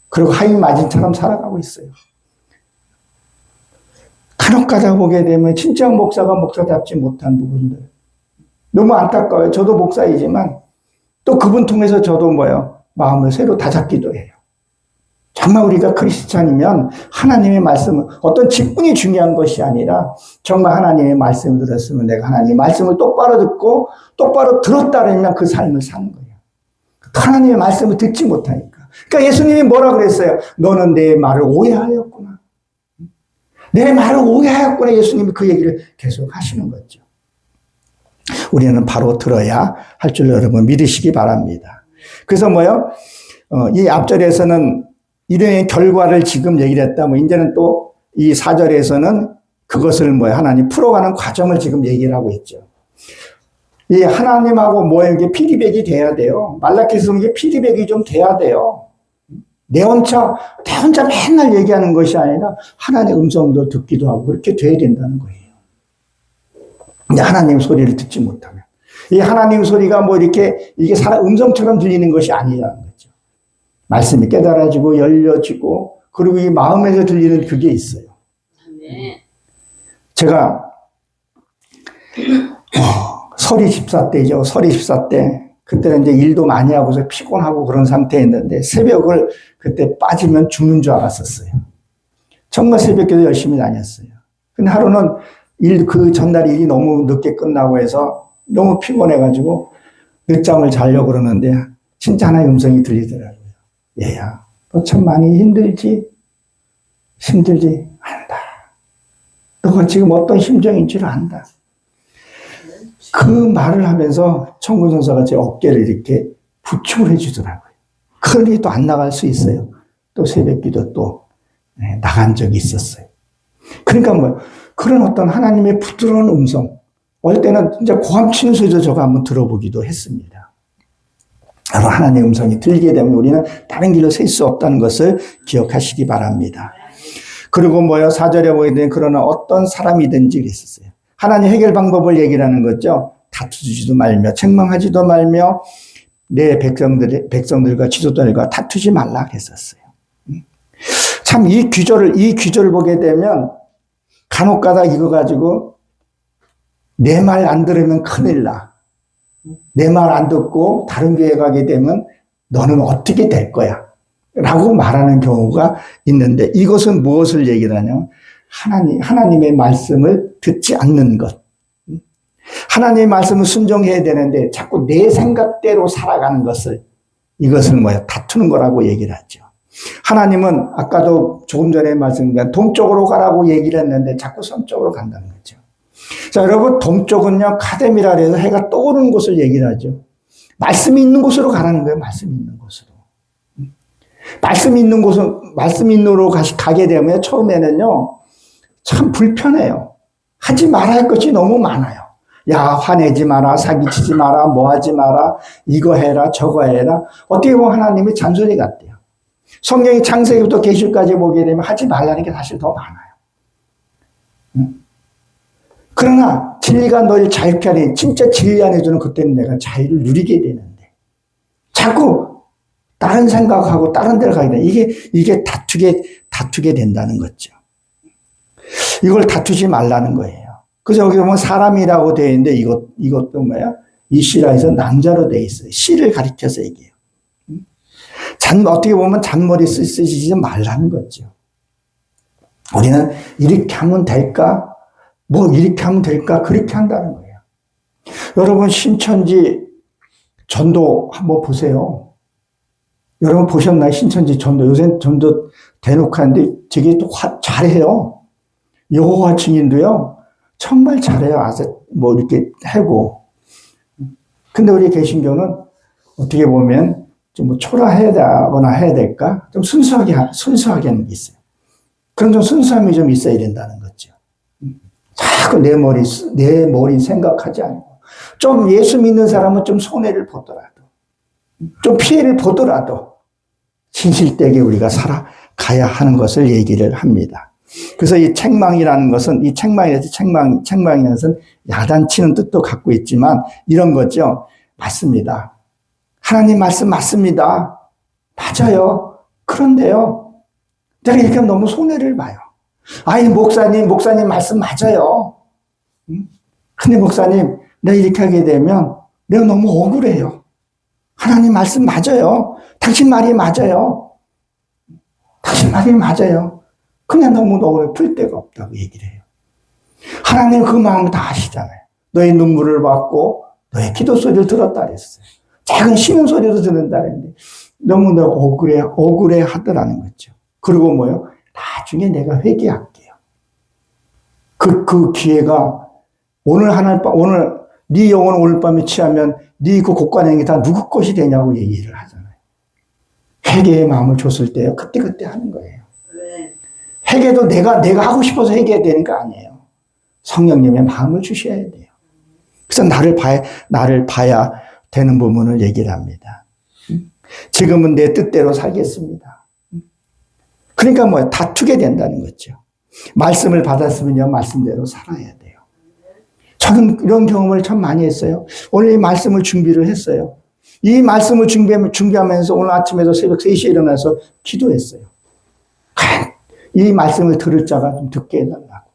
그리고 하인마진처럼 살아가고 있어요. 간혹 가다 보게 되면 진짜 목사가 목사답지 못한 부분들. 너무 안타까워요. 저도 목사이지만 또 그분 통해서 저도 마음을 새로 다잡기도 해요. 정말 우리가 크리스찬이면 하나님의 말씀은 어떤 직분이 중요한 것이 아니라 정말 하나님의 말씀을 들었으면 내가 하나님의 말씀을 똑바로 듣고 똑바로 들었다면 그 삶을 사는 거예요. 하나님의 말씀을 듣지 못하니까. 그러니까 예수님이 뭐라 그랬어요? 너는 내 말을 오해하였구나. 내 말을 오해하였구나. 예수님이 그 얘기를 계속 하시는 거죠. 우리는 바로 들어야 할 줄 여러분 믿으시기 바랍니다. 그래서 이 앞절에서는 이런 결과를 지금 얘기를 했다. 이제는 또 이 4절에서는 그것을 하나님 풀어가는 과정을 지금 얘기를 하고 있죠. 이 하나님하고 이게 피드백이 돼야 돼요. 말라기서 이게 피드백이 좀 돼야 돼요. 내 혼자 맨날 얘기하는 것이 아니라 하나님의 음성도 듣기도 하고 그렇게 돼야 된다는 거예요. 근데 하나님 소리를 듣지 못하면. 이 하나님 소리가 이게 사람 음성처럼 들리는 것이 아니라는 거죠. 말씀이 깨달아지고 열려지고 그리고 이 마음에서 들리는 그게 있어요. 제가 서리 집사 때죠. 서리 집사 때 그때는 이제 일도 많이 하고서 피곤하고 그런 상태였는데 새벽을 그때 빠지면 죽는 줄 알았었어요. 정말 새벽에도 열심히 다녔어요. 근데 하루는 그 전날 일이 너무 늦게 끝나고 해서 너무 피곤해가지고 늦잠을 자려고 그러는데 진짜 하나의 음성이 들리더라고요. 얘야, 너 참 많이 힘들지? 안다. 너가 지금 어떤 심정인 줄 안다. 그 말을 하면서 청구전사가 제 어깨를 이렇게 부축을 해주더라고요. 그러니 또 안 나갈 수 있어요. 또 새벽기도 또 나간 적이 있었어요. 그러니까 뭐 그런 어떤 하나님의 부드러운 음성, 어릴 때는 진짜 고함 치는 소리도 저거 한번 들어보기도 했습니다. 바로 하나님의 음성이 들리게 되면 우리는 다른 길로 셀 수 없다는 것을 기억하시기 바랍니다. 그리고 뭐요? 4절에 보게 되면 그러나 어떤 사람이든지 그랬었어요. 하나님 해결 방법을 얘기를 하는 거죠. 다투지도 말며 책망하지도 말며 내 백성들과 지도자들과 다투지 말라 그랬었어요. 참 이 귀절을 보게 되면 간혹가다 이거 가지고 내 말 안 들으면 큰일 나. 내 말 안 듣고 다른 교회 가게 되면 너는 어떻게 될 거야? 라고 말하는 경우가 있는데 이것은 무엇을 얘기를 하냐면 하나님의 말씀을 듣지 않는 것. 하나님의 말씀을 순종해야 되는데 자꾸 내 생각대로 살아가는 것을 이것을 다투는 거라고 얘기를 하죠. 하나님은 아까도 조금 전에 말씀드린 동쪽으로 가라고 얘기를 했는데 자꾸 서쪽으로 간다는 거죠. 자, 여러분 동쪽은요 카데미라 해서 해가 떠오르는 곳을 얘기를 하죠. 말씀이 있는 곳으로 가라는 거예요. 말씀이 있는 곳으로. 말씀이 있는 곳으로 가게 되면 처음에는요 참 불편해요. 하지 말아야 할 것이 너무 많아요. 야, 화내지 마라, 사기치지 마라, 뭐 하지 마라, 이거 해라, 저거 해라. 어떻게 보면 하나님의 잔소리 같대요. 성경이 창세기부터 계시까지 보게 되면 하지 말라는 게 사실 더 많아요. 그러나 진리가 너를 자유케 하니 진짜 진리 안에 주는 그때는 내가 자유를 누리게 되는데 자꾸 다른 생각하고 다른 데로 가게 돼. 이게 다투게 된다는 거죠. 이걸 다투지 말라는 거예요. 그래서 여기 보면 사람이라고 되어 있는데 이것도 뭐야? 이 시라에서 낭자로 되어 있어요. 시를 가리켜서 얘기해요. 어떻게 보면 잔머리 쓰지 말라는 거죠. 우리는 이렇게 하면 될까? 이렇게 하면 될까? 그렇게 한다는 거예요. 여러분 신천지 전도 한번 보세요. 여러분 보셨나요? 신천지 전도. 요새 전도 대놓고 하는데 되게 또 잘해요. 여호와 증인도요. 정말 잘해요. 아주 이렇게 하고. 근데 우리 개신교는 어떻게 보면 좀 초라하거나 해야 될까? 좀 순수하게 하는 게 있어요. 그런 좀 순수함이 좀 있어야 된다는 거죠. 자꾸 내 머리 생각하지 않고. 좀 예수 믿는 사람은 좀 손해를 보더라도, 좀 피해를 보더라도, 진실되게 우리가 살아가야 하는 것을 얘기를 합니다. 그래서 이 책망이라는 것은, 책망이라는 것은 야단치는 뜻도 갖고 있지만, 이런 거죠. 맞습니다. 하나님 말씀 맞습니다. 맞아요. 그런데요. 내가 이렇게 하면 너무 손해를 봐요. 아니, 목사님 말씀 맞아요. 근데 목사님, 내가 이렇게 하게 되면 내가 너무 억울해요. 하나님 말씀 맞아요. 당신 말이 맞아요. 당신 말이 맞아요. 그냥 너무 억울해. 풀 데가 없다고 얘기를 해요. 하나님 그 마음을 다 아시잖아요. 너의 눈물을 받고 너의 기도 소리를 들었다 그랬어요. 작은 쉬는 소리도 듣는다 그랬는데 너무나 억울해 하더라는 거죠. 그리고 나중에 내가 회개할게요. 그 기회가 오늘 네 영혼을 오늘 밤에 취하면 네 그 곡간행이 다 누구 것이 되냐고 얘기를 하잖아요. 회개의 마음을 줬을 때요. 그때 하는 거예요. 회개도 내가 하고 싶어서 회개해야 되는 거 아니에요. 성령님의 마음을 주셔야 돼요. 그래서 나를 봐야 되는 부분을 얘기를 합니다. 지금은 내 뜻대로 살겠습니다. 그러니까 다투게 된다는 거죠. 말씀을 받았으면요, 말씀대로 살아야 돼요. 저는 이런 경험을 참 많이 했어요. 오늘 이 말씀을 준비를 했어요. 이 말씀을 준비하면서 오늘 아침에도 새벽 3시에 일어나서 기도했어요. 이 말씀을 들을 자가 좀 듣게 해달라고.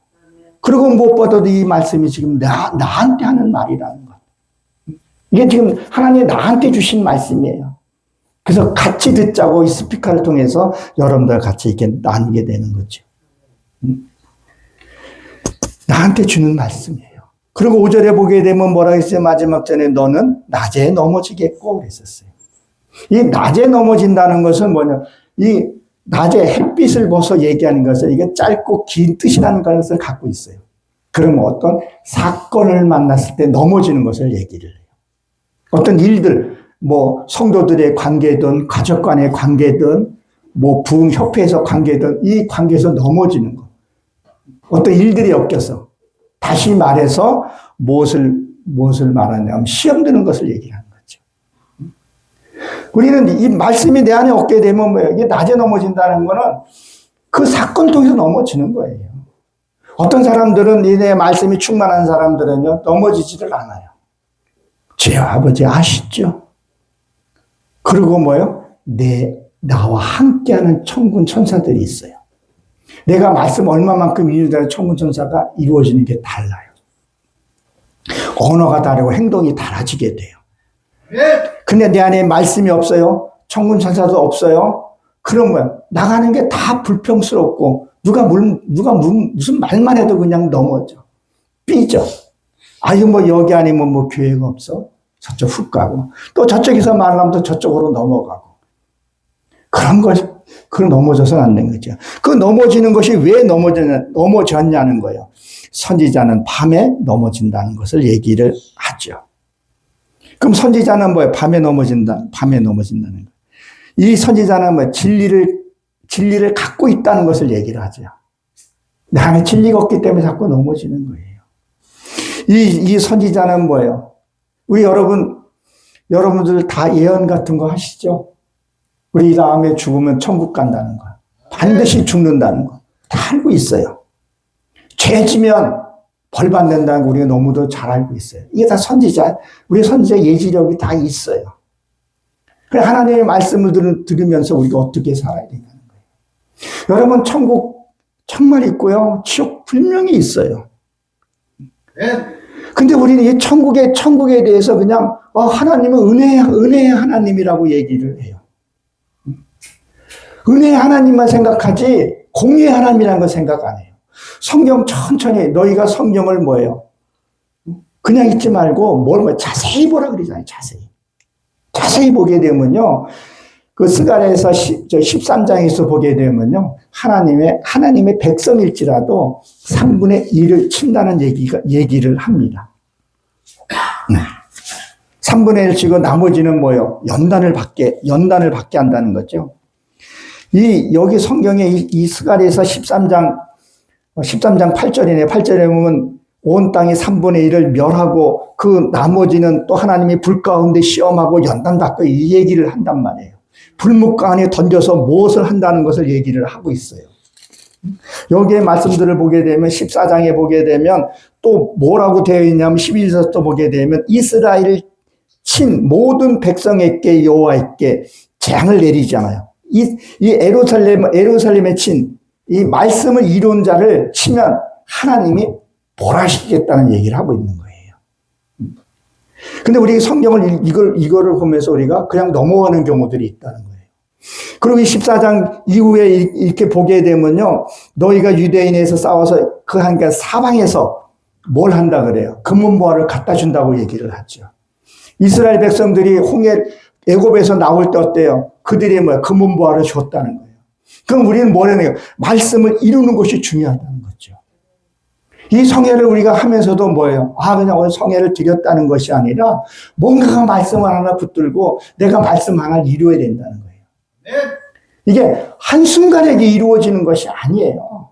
그리고 무엇보다도 이 말씀이 지금 나한테 하는 말이라는 것. 이게 지금 하나님이 나한테 주신 말씀이에요. 그래서 같이 듣자고 이 스피커를 통해서 여러분들 같이 이렇게 나누게 되는 거죠. 나한테 주는 말씀이에요. 그리고 5절에 보게 되면 뭐라고 했어요? 마지막 전에 너는 낮에 넘어지겠고 그랬었어요. 이 낮에 넘어진다는 것은 뭐냐? 이 낮에 햇빛을 벗어 얘기하는 것은 이게 짧고 긴 뜻이라는 것을 갖고 있어요. 그러면 어떤 사건을 만났을 때 넘어지는 것을 얘기를 해요. 어떤 일들, 뭐 성도들의 관계든 가족 간의 관계든 뭐 부흥협회에서 관계든 이 관계에서 넘어지는 것. 어떤 일들이 엮여서 다시 말해서 무엇을 말하냐면 시험 드는 것을 얘기하는 거죠. 우리는 이 말씀이 내 안에 없게 되면 뭐예요? 이게 낮에 넘어진다는 거는 그 사건 통해서 넘어지는 거예요. 어떤 사람들은 내 말씀이 충만한 사람들은요 넘어지지를 않아요. 제 아버지 아시죠? 그리고 뭐예요? 나와 함께하는 천군 천사들이 있어요. 내가 말씀 얼마만큼 이루어야 천군 천사가 이루어지는 게 달라요. 언어가 다르고 행동이 달라지게 돼요. 근데 내 안에 말씀이 없어요. 천군 천사도 없어요. 그럼 뭐야? 나가는 게 다 불평스럽고 누가 무슨 말만 해도 그냥 넘어져. 삐져. 아유 뭐 여기 아니면 뭐 교회가 없어. 저쪽 훅 가고 또 저쪽에서 말하면 또 저쪽으로 넘어가고 그런 것이 그 넘어져서는 안 된 거죠. 그 넘어지는 것이 왜 넘어졌냐는 거예요. 선지자는 밤에 넘어진다는 것을 얘기를 하죠. 그럼 선지자는 뭐예요? 밤에 넘어진다는 거예요. 이 선지자는 뭐 진리를 갖고 있다는 것을 얘기를 하죠. 내 안에 진리가 없기 때문에 자꾸 넘어지는 거예요. 이 선지자는 뭐예요? 우리 여러분들 다 예언 같은 거 하시죠? 우리 다음에 죽으면 천국 간다는 거. 반드시 죽는다는 거. 다 알고 있어요. 죄 지면 벌 받는다는 거 우리가 너무도 잘 알고 있어요. 이게 다 우리 선지자 예지력이 다 있어요. 그래 하나님의 말씀을 들으면서 우리가 어떻게 살아야 되냐는 거예요. 여러분 천국 정말 있고요. 지옥 분명히 있어요. 근데 우리는 이 천국에 대해서 그냥 하나님은 은혜의 하나님이라고 얘기를 해요. 은혜의 하나님만 생각하지 공의의 하나님이라는 걸 생각 안 해요. 성경 천천히 너희가 성경을 뭐예요? 그냥 읽지 말고 자세히 보라 그러잖아요. 자세히 보게 되면요. 그 스가랴에서 13장에서 보게 되면요. 하나님의 백성일지라도 3분의 1을 친다는 얘기를 합니다. 3분의 1 치고 나머지는 뭐예요? 연단을 받게 한다는 거죠. 여기 성경에 이 스가랴에서 13장 8절이네. 8절에 보면 온 땅의 3분의 1을 멸하고 그 나머지는 또 하나님이 불 가운데 시험하고 연단받고 이 얘기를 한단 말이에요. 불묵가 안에 던져서 무엇을 한다는 것을 얘기를 하고 있어요. 여기에 말씀들을 보게 되면 14장에 보게 되면 또 뭐라고 되어 있냐면 11절에 또 보게 되면 이스라엘을 친 모든 백성에게 여호와께 재앙을 내리잖아요. 이 예루살렘에 친 이 말씀을 이룬 자를 치면 하나님이 벌하시겠다는 얘기를 하고 있는 거예요. 근데 우리 성경을 이거를 보면서 우리가 그냥 넘어가는 경우들이 있다는 거예요. 그리고 이 14장 이후에 이렇게 보게 되면요. 너희가 유대인에서 싸워서 그 사방에서 뭘 한다 그래요? 금은보화를 갖다 준다고 얘기를 하죠. 이스라엘 백성들이 애굽에서 나올 때 어때요? 그들이 금은보화를 줬다는 거예요. 그럼 우리는 뭐라는 거예요? 말씀을 이루는 것이 중요하다는 거죠. 이 성회를 우리가 하면서도 뭐예요? 그냥 오늘 성회를 드렸다는 것이 아니라 뭔가가 말씀을 하나 붙들고 내가 말씀 하나 이루어야 된다는 거예요. 이게 한순간에 이루어지는 것이 아니에요.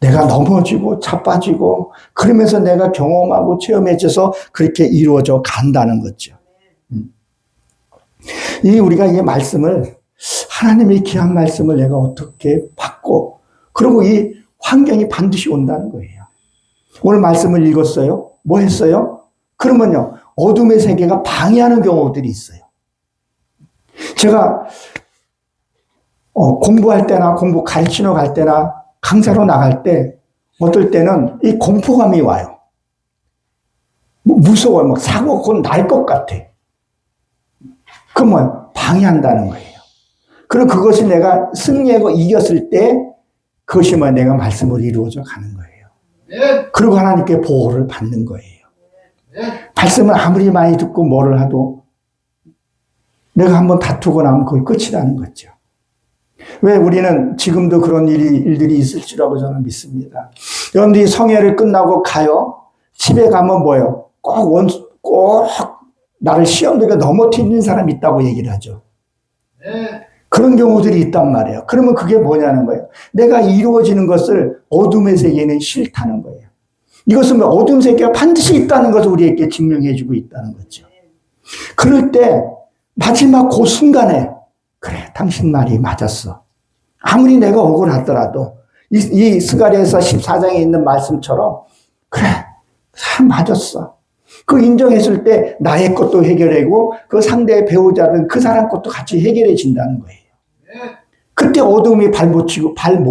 내가 넘어지고 자빠지고 그러면서 내가 경험하고 체험해져서 그렇게 이루어져 간다는 거죠. 우리가 이 말씀을 하나님의 귀한 말씀을 내가 어떻게 받고 그리고 이 환경이 반드시 온다는 거예요. 오늘 말씀을 읽었어요. 뭐 했어요? 그러면요. 어둠의 세계가 방해하는 경우들이 있어요. 제가 공부할 때나 공부 가르치러 갈 때나 강사로 나갈 때 어떨 때는 이 공포감이 와요. 무서워. 막 사고 곧 날 것 같아. 그러면 방해한다는 거예요. 그럼 그것이 내가 승리하고 이겼을 때 그것이 내가 말씀으로 이루어져 가는 거예요. 그리고 하나님께 보호를 받는 거예요. 말씀을 아무리 많이 듣고 뭐를 하도 내가 한번 다투고 나면 그걸 끝이라는 거죠. 왜 우리는 지금도 그런 일들이 있을 줄라고 저는 믿습니다. 여러분들이 성회를 끝나고 가요. 집에 가면 뭐예요? 꼭 나를 시험들에 넘어뜨리는 사람이 있다고 얘기를 하죠. 그런 경우들이 있단 말이에요. 그러면 그게 뭐냐는 거예요. 내가 이루어지는 것을 어둠의 세계는 싫다는 거예요. 이것은 어둠 세계가 반드시 있다는 것을 우리에게 증명해주고 있다는 거죠. 그럴 때 마지막 그 순간에 그래, 당신 말이 맞았어. 아무리 내가 억울하더라도 이 스가랴서 14장에 있는 말씀처럼 그래, 참 맞았어. 그 인정했을 때 나의 것도 해결하고 그 상대의 배우자든 그 사람 것도 같이 해결해 진다는 거예요. 그때 어둠이 발 못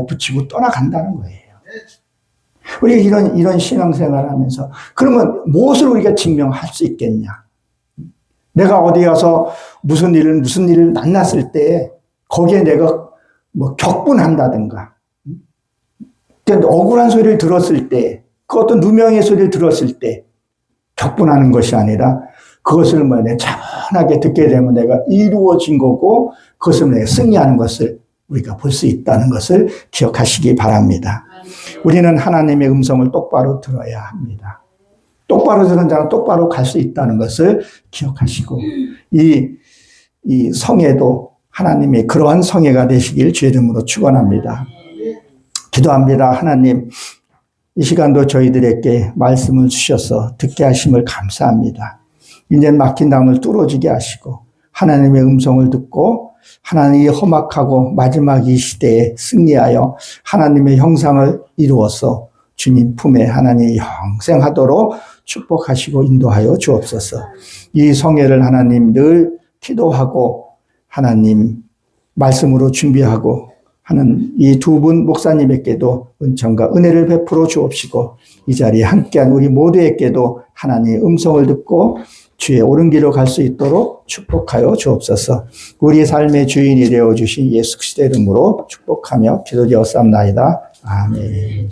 붙이고 떠나간다는 거예요. 우리가 이런 신앙생활을 하면서 그러면 무엇을 우리가 증명할 수 있겠냐? 내가 어디 가서 무슨 일을 만났을 때 거기에 내가 격분한다든가 억울한 소리를 들었을 때 그 어떤 누명의 소리를 들었을 때 격분하는 것이 아니라 그것을 내가 차분하게 듣게 되면 내가 이루어진 거고 그것을 내가 승리하는 것을 우리가 볼 수 있다는 것을 기억하시기 바랍니다. 우리는 하나님의 음성을 똑바로 들어야 합니다. 똑바로 들은 자는 똑바로 갈 수 있다는 것을 기억하시고 이 성회도 하나님의 그러한 성회가 되시길 주의 이름으로 축원합니다. 기도합니다. 하나님, 이 시간도 저희들에게 말씀을 주셔서 듣게 하심을 감사합니다. 이제 막힌 담을 뚫어지게 하시고 하나님의 음성을 듣고 하나님이 험악하고 마지막 이 시대에 승리하여 하나님의 형상을 이루어서 주님 품에 하나님 영생하도록 축복하시고 인도하여 주옵소서. 이 성회를 하나님 늘 기도하고 하나님 말씀으로 준비하고 하는 이 두 분 목사님에게도 은총과 은혜를 베풀어 주옵시고 이 자리에 함께한 우리 모두에게도 하나님의 음성을 듣고 주의 옳은 길로 갈 수 있도록 축복하여 주옵소서. 우리 삶의 주인이 되어주신 예수 그리스도의 이름으로 축복하며 기도드렸사옵나이다. 아멘.